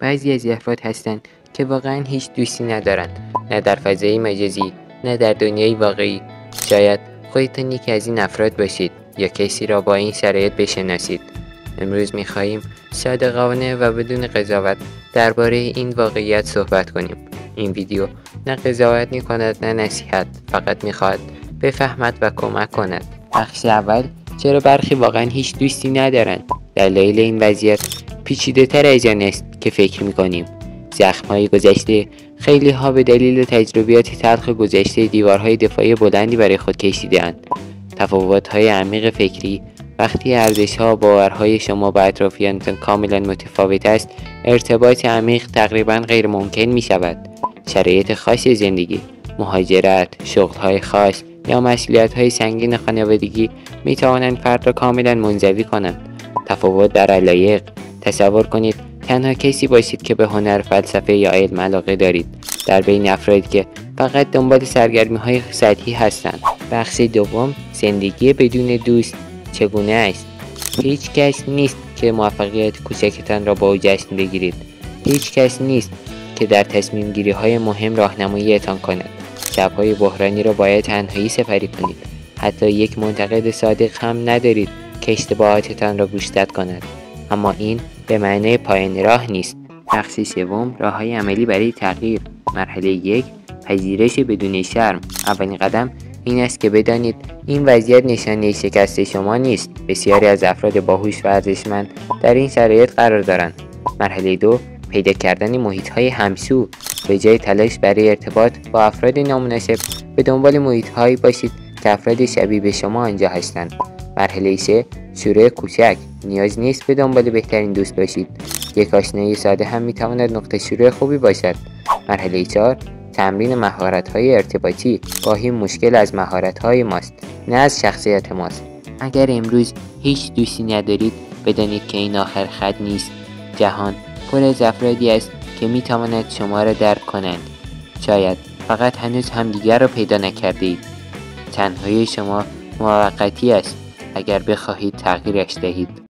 بعضی از افراد هستند که واقعا هیچ دوستی ندارند، نه در فضای مجازی نه در دنیای واقعی. شاید خودتان یکی از این افراد باشید یا کسی را با این شرایط بشناسید. امروز می‌خواهیم صادقانه و بدون قضاوت درباره این واقعیت صحبت کنیم. این ویدیو نه قضاوت می‌کند نه نصیحت، فقط می‌خواهد بفهمد و کمک کند. بخش اول: چرا برخی واقعا هیچ دوستی ندارند؟ دلایل این وضعیت پیچیده‌تر از آن است که فکر می‌کنیم. زخم‌های گذشته: خیلی‌ها به دلیل تجربیات تلخ گذشته دیوارهای دفاعی بلندی برای خود کشیده‌اند. تفاوت‌های عمیق فکری: وقتی ارزش‌ها و باورهای شما با اطرافیانتان کاملا متفاوت است، ارتباط عمیق تقریبا غیر ممکن می‌شود. شرایط خاص زندگی: مهاجرت، شغل‌های خاص یا مسئولیت‌های سنگین خانوادگی می‌توانند فرد را کاملا منزوی کنند. تفاوت در علایق: تصور کنید تنها کسی باشید که به هنر، فلسفه یا علم علاقه دارید، در بین افرادی که فقط دنبال سرگرمی‌های سطحی هستند. بخش دوم: زندگی بدون دوست چگونه است؟ هیچ کس نیست که موفقیت کوچکتان را با او جشن بگیرید. هیچ کس نیست که در تصمیم گیری های مهم راهنماییتان کند. شب‌های بحرانی را باید تنهایی سپری کنید. حتی یک منتقد صادق هم ندارید که اشتباهاتتان را گوشزد کند. اما این به معنی پایان راه نیست. بخش سوم: راه‌های عملی برای تغییر. مرحله 1: پذیرش بدون شرم. اولین قدم این است که بدانید این وضعیت نشانه شکست شما نیست. بسیاری از افراد باهوش و ارزشمند در این شرایط قرار دارند. مرحله 2: پیدا کردن محیط‌های همسو. به جای تلاش برای ارتباط با افراد نامناسب، به دنبال محیط‌هایی باشید که افراد شبیه به شما آنجا هستند. مرحله 3: شروع کوچک. نیاز نیست به دنبال بهترین دوست باشید. یک آشنایی ساده هم می‌تواند نقطه شروع خوبی باشد. مرحله 4: تمرین مهارت‌های ارتباطی. گاهی مشکل از مهارت‌های ماست، نه از شخصیت ماست. اگر امروز هیچ دوستی ندارید، بدانید که این آخر خط نیست. جهان پر از افرادی است که می‌توانند شما را درک کنند. شاید فقط هنوز همدیگر را پیدا نکردید. تنهایی شما موقتی است. اگر بخواهید تغییرش دهید.